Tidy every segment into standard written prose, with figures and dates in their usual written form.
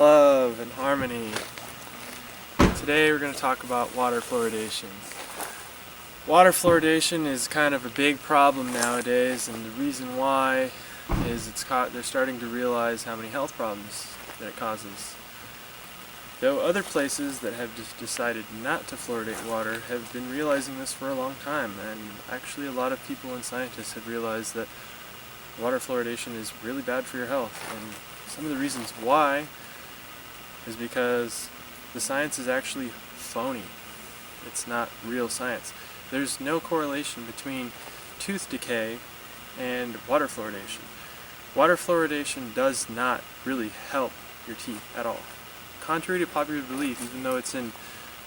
love, and harmony. Today we're going to talk about water fluoridation. Water fluoridation is kind of a big problem nowadays, and the reason why is they're starting to realize how many health problems that it causes. Though other places that have just decided not to fluoridate water have been realizing this for a long time, and actually a lot of people and scientists have realized that water fluoridation is really bad for your health. And some of the reasons why is because the science is actually phony. It's not real science. There's no correlation between tooth decay and water fluoridation. Water fluoridation does not really help your teeth at all. Contrary to popular belief, even though it's in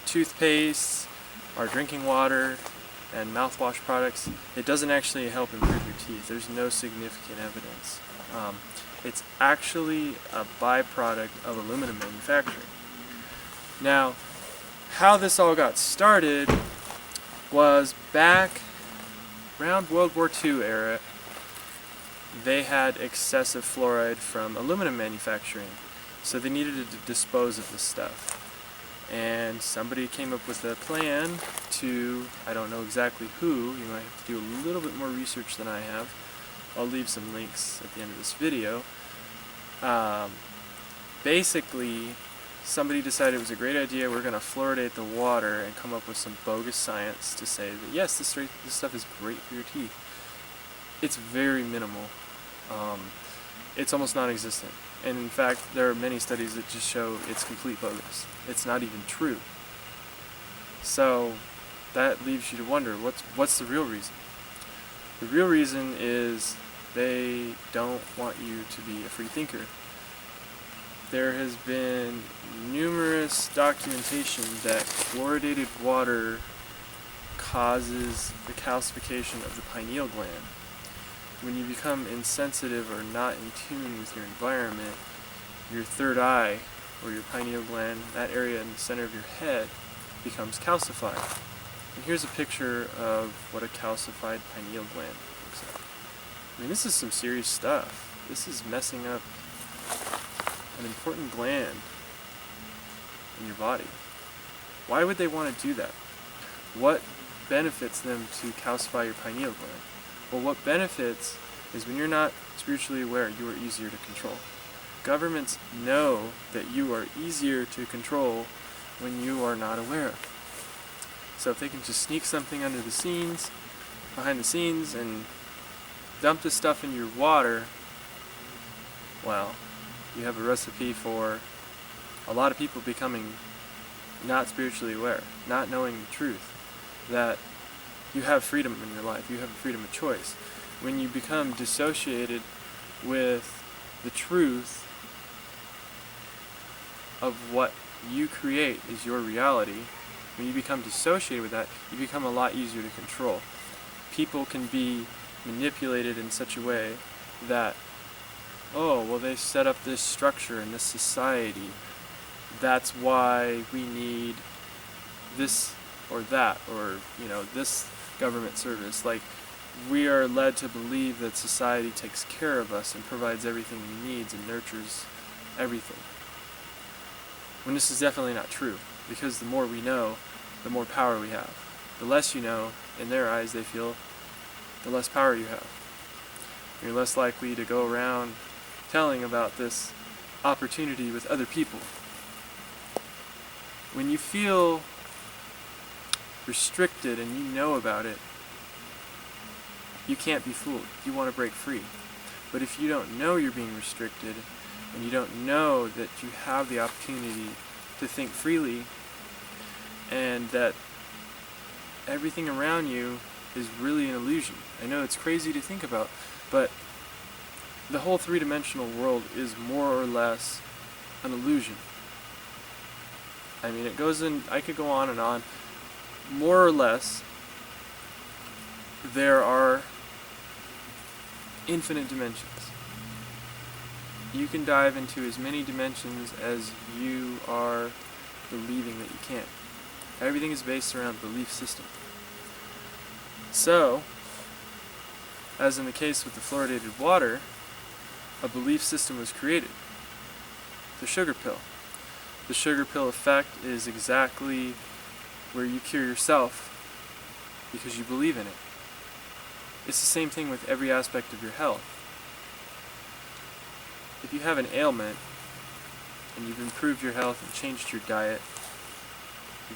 toothpaste, our drinking water, and mouthwash products, it doesn't actually help improve your teeth. There's no significant evidence. It's actually a byproduct of aluminum manufacturing. Now, how this all got started was back around World War II era. They had excessive fluoride from aluminum manufacturing, so they needed to dispose of this stuff. And somebody came up with a plan to, I don't know exactly who, you might have to do a little bit more research than I have. I'll leave some links at the end of this video. Basically, somebody decided it was a great idea, we're going to fluoridate the water and come up with some bogus science to say that yes, this stuff is great for your teeth. It's very minimal. It's almost non-existent. And in fact, there are many studies that just show it's complete bogus. It's not even true. So that leaves you to wonder, what's the real reason? The real reason is they don't want you to be a free thinker. There has been numerous documentation that fluoridated water causes the calcification of the pineal gland. When you become insensitive or not in tune with your environment, your third eye, or your pineal gland, that area in the center of your head, becomes calcified. And here's a picture of what a calcified pineal gland looks like. I mean, this is some serious stuff. This is messing up an important gland in your body. Why would they want to do that? What benefits them to calcify your pineal gland? Well, what benefits is when you're not spiritually aware, you are easier to control. Governments know that you are easier to control when you are not aware. So if they can just sneak something under the scenes, behind the scenes, and dump this stuff in your water, well, you have a recipe for a lot of people becoming not spiritually aware, not knowing the truth, that you have freedom in your life, you have a freedom of choice. When you become dissociated with the truth of what you create is your reality, when you become dissociated with that, you become a lot easier to control. People can be manipulated in such a way that, oh, well, they set up this structure in this society, that's why we need this or that, or, you know, this government service. Like, we are led to believe that society takes care of us and provides everything we need and nurtures everything, when this is definitely not true, because the more we know, the more power we have. The less you know, in their eyes, they feel, the less power you have. You're less likely to go around telling about this opportunity with other people. When you feel restricted and you know about it, you can't be fooled. You want to break free. But if you don't know you're being restricted, and you don't know that you have the opportunity to think freely, and that everything around you is really an illusion. I know it's crazy to think about, but the whole three-dimensional world is more or less an illusion. I mean, it goes in, I could go on and on. More or less, there are infinite dimensions. You can dive into as many dimensions as you are believing that you can. Everything is based around belief system. So, as in the case with the fluoridated water, a belief system was created. the sugar pill. The sugar pill effect is exactly where you cure yourself because you believe in it. It's the same thing with every aspect of your health. If you have an ailment and you've improved your health and changed your diet,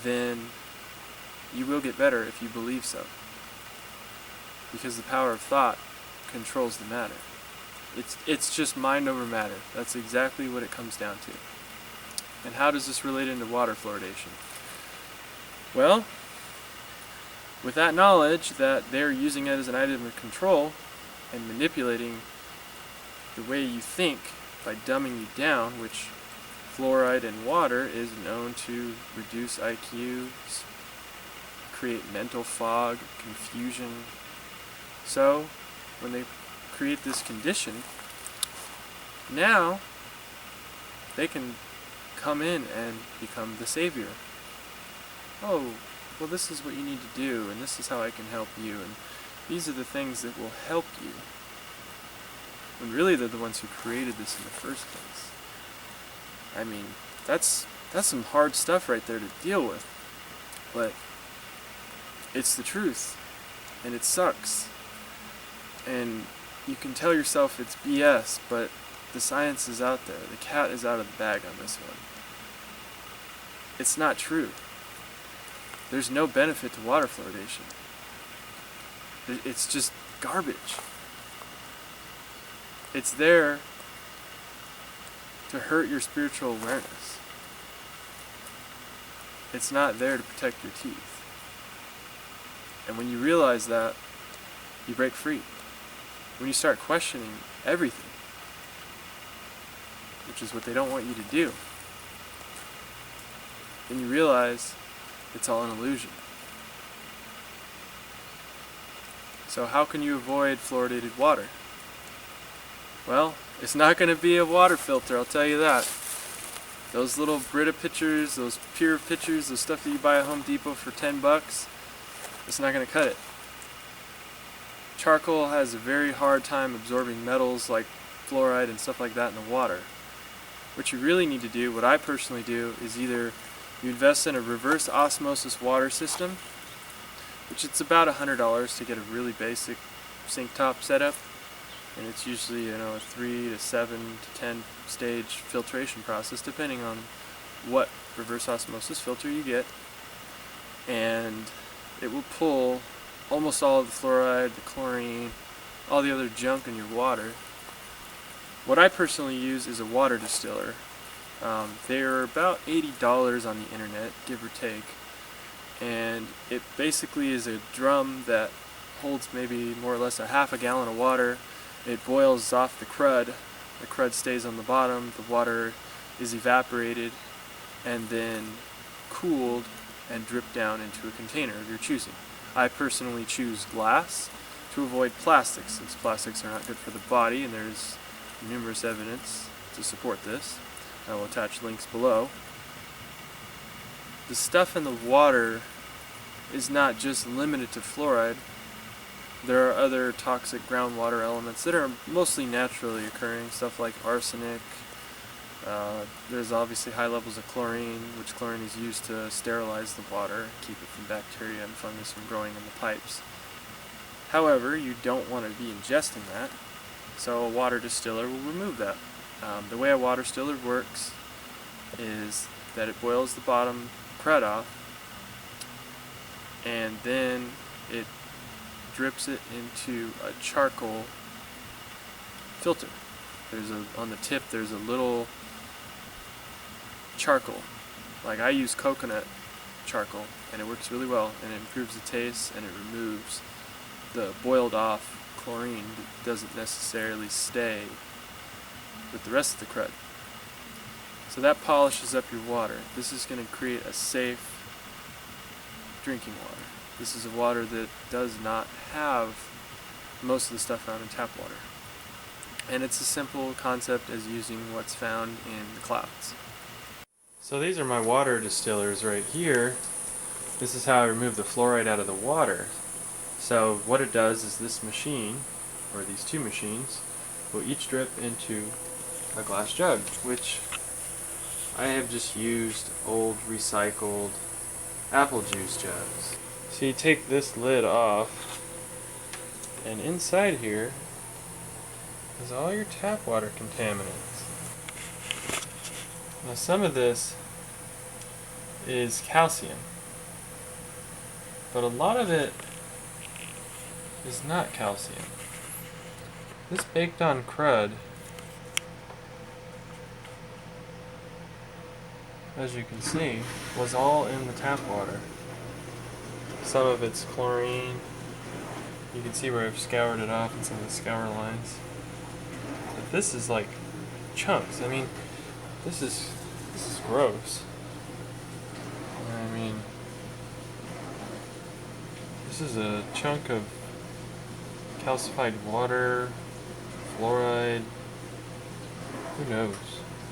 then you will get better if you believe so. Because the power of thought controls the matter. It's just mind over matter. That's exactly what it comes down to. And how does this relate into water fluoridation? Well, with that knowledge that they're using it as an item of control and manipulating the way you think by dumbing you down, which fluoride in water is known to reduce IQs, create mental fog, confusion. So, when they create this condition, now they can come in and become the savior. Oh, well, this is what you need to do, and this is how I can help you, and these are the things that will help you. When really they're the ones who created this in the first place. I mean, that's some hard stuff right there to deal with, but it's the truth, and it sucks. And you can tell yourself it's BS, but the science is out there. The cat is out of the bag on this one. It's not true. There's no benefit to water fluoridation. It's just garbage. It's there to hurt your spiritual awareness. It's not there to protect your teeth. And when you realize that, you break free. When you start questioning everything, which is what they don't want you to do, then you realize it's all an illusion. So how can you avoid fluoridated water? Well, it's not going to be a water filter, I'll tell you that. Those little Brita pitchers, those pure pitchers, the stuff that you buy at Home Depot for $10, it's not going to cut it. Charcoal has a very hard time absorbing metals like fluoride and stuff like that in the water. What you really need to do, what I personally do, is either you invest in a reverse osmosis water system, which it's about $100 to get a really basic sink top setup, and it's usually a 3 to 7 to 10 stage filtration process depending on what reverse osmosis filter you get, and it will pull almost all of the fluoride, the chlorine, all the other junk in your water. What I personally use is a water distiller. They're about $80 on the internet, give or take, and it basically is a drum that holds maybe more or less a half a gallon of water. It boils off the crud stays on the bottom, the water is evaporated and then cooled and dripped down into a container of your choosing. I personally choose glass to avoid plastics, since plastics are not good for the body, and there's numerous evidence to support this. I will attach links below. The stuff in the water is not just limited to fluoride. There are other toxic groundwater elements that are mostly naturally occurring, stuff like arsenic. There's obviously high levels of chlorine, which chlorine is used to sterilize the water, keep it from bacteria and fungus from growing in the pipes. However, you don't want to be ingesting that, so a water distiller will remove that. The way a water distiller works is that it boils the bottom crud off, and then it drips it into a charcoal filter. On the tip there's a little charcoal. Like, I use coconut charcoal, and it works really well, and it improves the taste, and it removes the boiled off chlorine that doesn't necessarily stay with the rest of the crud. So that polishes up your water. This is going to create a safe drinking water. This is a water that does not have most of the stuff found in tap water. And it's a simple concept as using what's found in the clouds. So these are my water distillers right here. This is how I remove the fluoride out of the water. So what it does is this machine, or these two machines, will each drip into a glass jug, which I have just used old recycled apple juice jugs. So you take this lid off, and inside here is all your tap water contaminants. Now some of this is calcium, but a lot of it is not calcium. This baked on crud, as you can see, was all in the tap water. Some of it's chlorine. You can see where I've scoured it off in some of the scour lines. But this is like chunks. I mean, this is gross. I mean, this is a chunk of calcified water, fluoride. Who knows,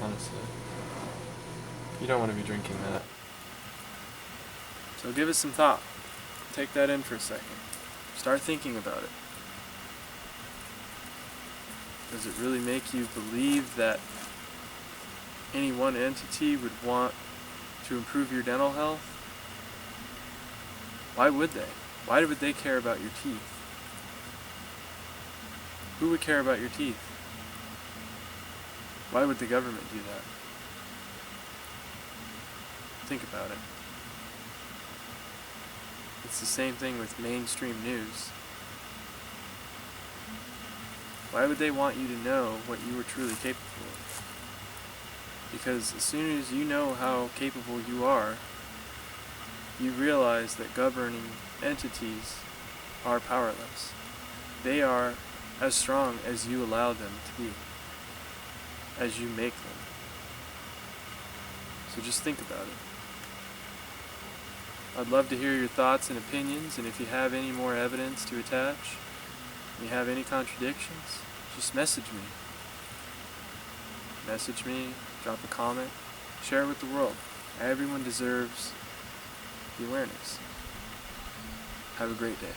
honestly. You don't want to be drinking that. So give it some thought. Take that in for a second. Start thinking about it. Does it really make you believe that any one entity would want to improve your dental health? Why would they? Why would they care about your teeth? Who would care about your teeth? Why would the government do that? Think about it. It's the same thing with mainstream news. Why would they want you to know what you were truly capable of? Because as soon as you know how capable you are, you realize that governing entities are powerless. They are as strong as you allow them to be, as you make them. So just think about it. I'd love to hear your thoughts and opinions, and if you have any more evidence to attach, you have any contradictions, just message me. Message me, drop a comment, share it with the world. Everyone deserves the awareness. Have a great day.